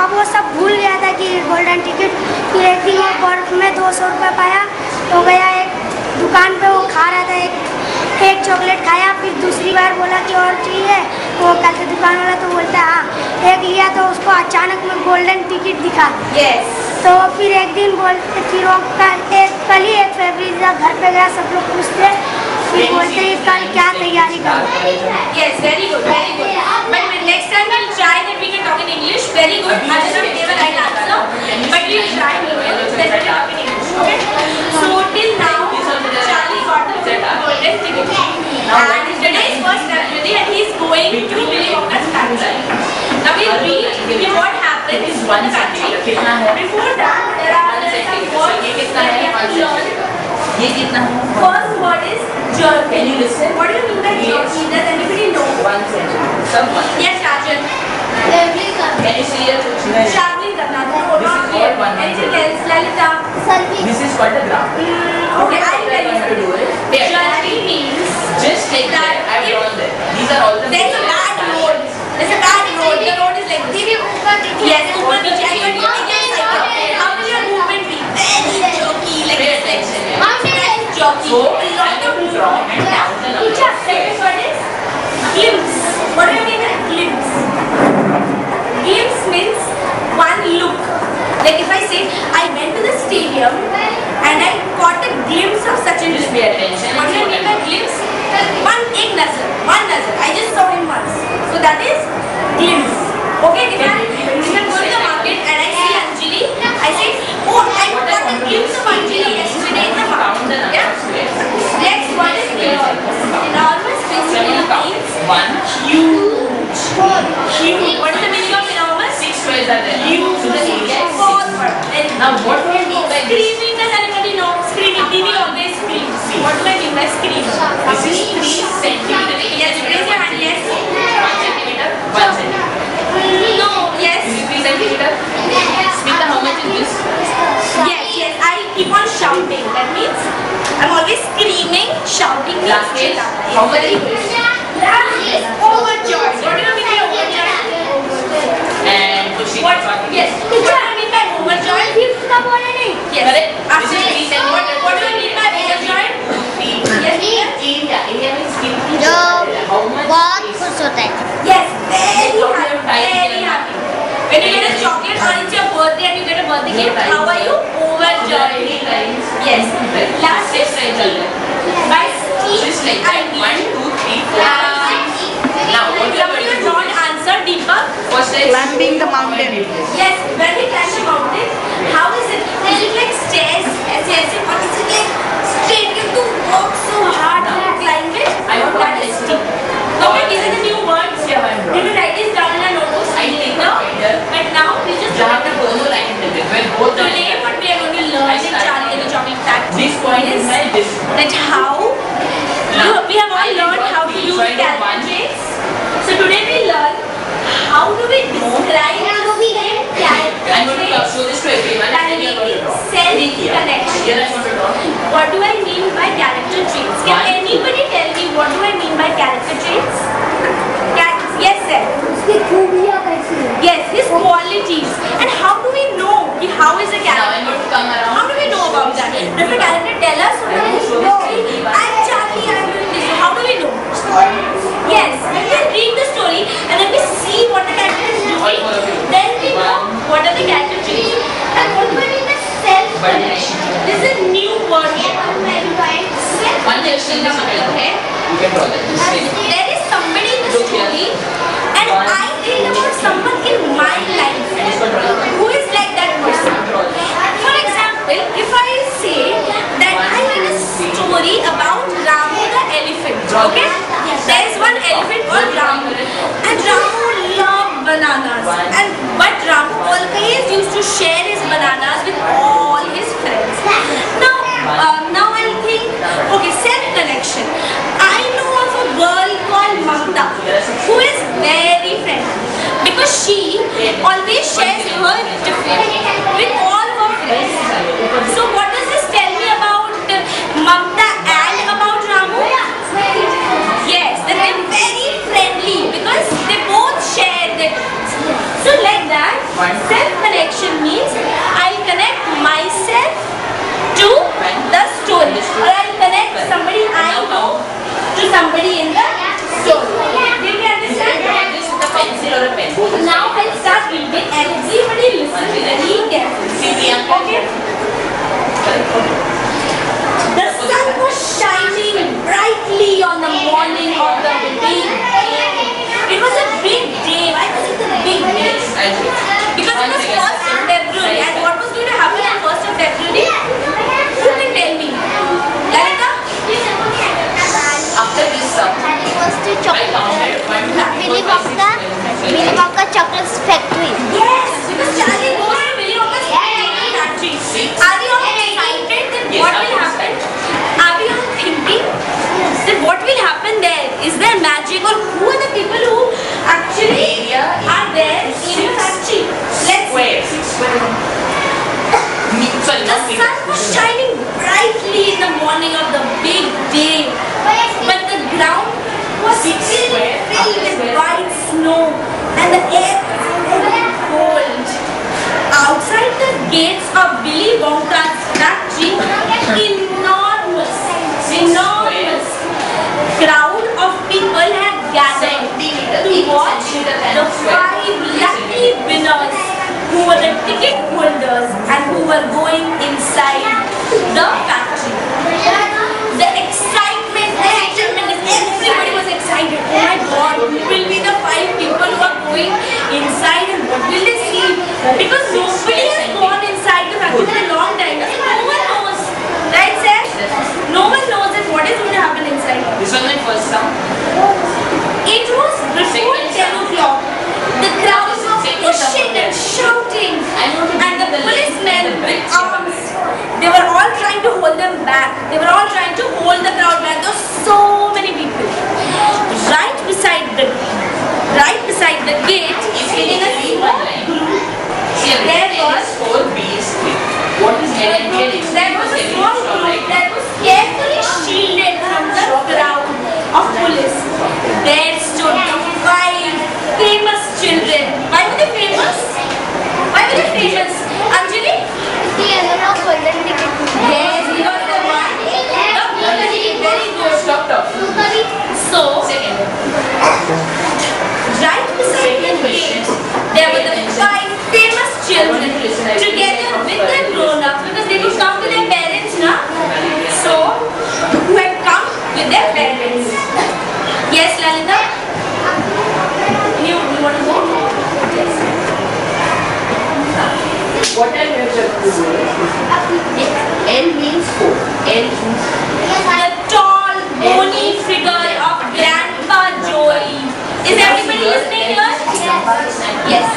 अब वो सब भूल गया था कि गोल्डन टिकट। फिर एक दिन वो बर्फ में 200 रुपये पाया तो गया एक दुकान पे, वो खा रहा था, एक चॉकलेट खाया। फिर दूसरी बार बोला कि और चाहिए, वो कहते दुकान वाला, तो बोलता हाँ। एक लिया तो उसको अचानक में गोल्डन टिकट दिखा। तो फिर एक दिन बोलते, फिर वो कल ही 1 फरवरी घर पे गया, सब लोग पूछते, फिर बोलते हैं कल क्या तैयारी करो। Yes, very good, very good. But next time we'll try that we can talk in English. Very good. I did not give a right answer, but we'll try that we can talk in English. Okay? So till now, Charlie got the golden ticket, and today is first February, and he is going to Willy Wonka's factory. Now we'll read what happened in the factory. Before that, there are some words that we have to learn. ये कितना है? First word is jerky. Can you listen? What do you mean by jerky? Does anybody know? One second. Some one. Yes, Rajan. Can you see your picture? Sharply करना, no, This not is clear. what one Anything is. else, Lalita? This is what the graph. Okay, I'll tell you to do something. it. Jerky means Just take that. I've drawn there. These are all the. there's a bad road. There's a bad road. The road is like this. Yes, ऊपर नीचे. And when you take a cycle, how will your movement be? Very jerky, like Pay this. attention. Very jerky. So A lot I'm of going to movement. draw and count the numbers. Second word is glimpse. What do you mean by glimpse? Glimpse means one look. Like if I say I went to the stadium and I caught a glimpse of Sachin. Just pay attention. What do you mean by glimpse? One nazar. I just saw him once. So that is glimpse. Okay, if I go to the market and I see Anjali, I say, oh, I got a glimpse of Anjali yesterday in the market. Yeah? Next one is enormous. Enormous basically means One. huge. Huge. What is the meaning of enormous? 6 squares are there. Huge. Fourth word. Now what do you mean by this? Screaming, does anybody know? Screaming. TV always screams. What do I mean by scream? This is 3 centimeters. Yes, raise your hand. Yes. 1 centimeter. 1 centimeter. No. Yes. This is 3 centimeter. Smita, how much is this? Yes. I keep on shouting. That means I'm always screaming, shouting. Last case. How much is this? Overjoyed. What do you mean by overjoyed? And Kushika. Yes. What do you mean by overjoyed? Yes. Correct. After This is 3 centimeter. what do you mean by overjoyed? Yes. Area means skin. जो How much बहुत is खुश होता है। Yes. Very happy. When you get a chocolate or it's your birthday and you get a birthday gift, how are you? Overjoyed. Yes. Last is by steam. Just like that. 1, 2, 3, 4. Now what do you Somebody want to was do? not answer, Deepak. First is Climbing the mountain. Yes, when we climb the mountain, how is it? Is it like stairs, or is it like straight? You have to work so hard to climb it. I want That one is lesson. steep. Okay, these are the new words. Did you write this down in a notebook? I did No? not write it. But now we just जहाँ पे दोनों line मिलते हैं, where both the today what we are going to learn in Charlie and the Chocolate Factory this point is my this. that how we have all learned how to use calculations. So today we learn how do we describe I'm going to show this to everyone. that means self-connection. Here I'm going to draw. What do I mean by character traits? Can anybody tell me what do I mean by character traits? Yes, sir. Yes, his qualities. And how do we know how is a Now I'm character? going to come around. How do we know about that? Does the character tell us? No. I'm Charlie, I'm doing this. So how do we know? Yes, we can read the story and then we see what the character is doing. Then we know what are the character traits. And what do I mean by self-connection? This is a new word. One direction is okay. You can draw that. This way. There is somebody in the story and I read about someone in my life who is like that person. For example, if I say that I read a story about Ramu the elephant, okay? There is one elephant called Ramu and Ramu loved bananas, but Ramu always used to share his bananas with all his friends. Now I'll think, okay, self-connection. I know of a girl called Mamta who is very friendly because she always shares her tiffin with all her friends. So what does this tell me about Mamta and about Ramu? Yes, that they're very friendly because they both share their tiffins. So like that, chocolates factory. Yes, because Charlie goes to Willy Wonka's factory. Are we all excited that what will happen? Are we all thinking that what will happen there? Is there magic, or who are the people who actually are there in the factory? Let's Wait. The sun was shining brightly in the morning of the big day, but the ground was still filled with white snow and the air was very cold. Outside the gates of Willy Wonka's factory, enormous crowd of people had gathered to watch the 5 lucky winners who were the ticket holders and who were going inside the factory. The excitement was tremendous. Everybody was excited. Oh my God, who will be the 5 people who are going inside and what will they see? Because nobody has gone inside the factory for a long time. No one knows. Right, sir? No one knows that what is going to happen inside. This was my first sound. It was before 10 o'clock. The crowd was pushing and shouting, and the policemen with arms, they were all trying to hold them back. They were all trying to hold the crowd back. There were so many people. Right beside the gate, in a small group, there was 4 B's. What is LNK? there was a small group that was carefully shielded from the crowd of police. There stood the 5 famous children. Why were they famous? Anjali? The owner of golden ticket. Yes, he was the one. The golden ticket. Very good. Stop talking. So, Second. right beside the gate, there were the 5 famous children together with their grown-ups, because they didn't come with their parents, na? So, who had come with their parents. Yes, Lalita? You want to go? Yes. What are your chapters? L means 4. L means The tall, bony figure of Grandpa Joey. Is everybody listening here? Yes.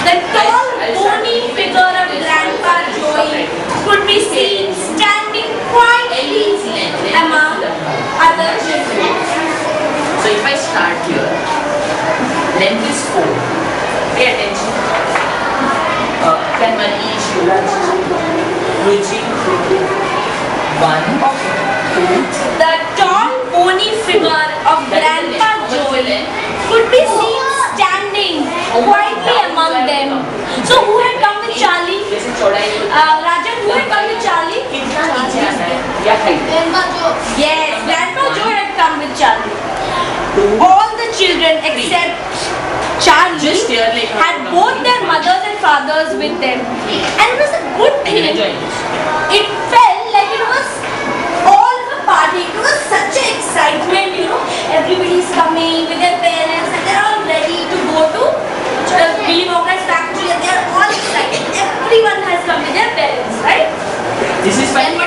The tall, bony figure of Grandpa Joey could be seen standing quietly among other children. So if I start here, length is 4. Pay attention. Can one each Ruchi 1, 2. The tall, bony figure of Grandpa Joey could be seen standing quietly among them. So who had come with Charlie? जैसे चौड़ाई Rajan, who had come with Charlie? कितना नीचे आना है या height? Yes, Grandpa Joe had come with Charlie. All the children except Charlie Just here, like, had both their mothers and fathers with them. And it was a good I can thing. enjoy this. It felt like it was all of a party. It was such an excitement, you know. Everybody's coming with their parents and they're all ready to go to the Willy Wonka's factory and they're all excited. Everyone has come with their parents, right? This is fine.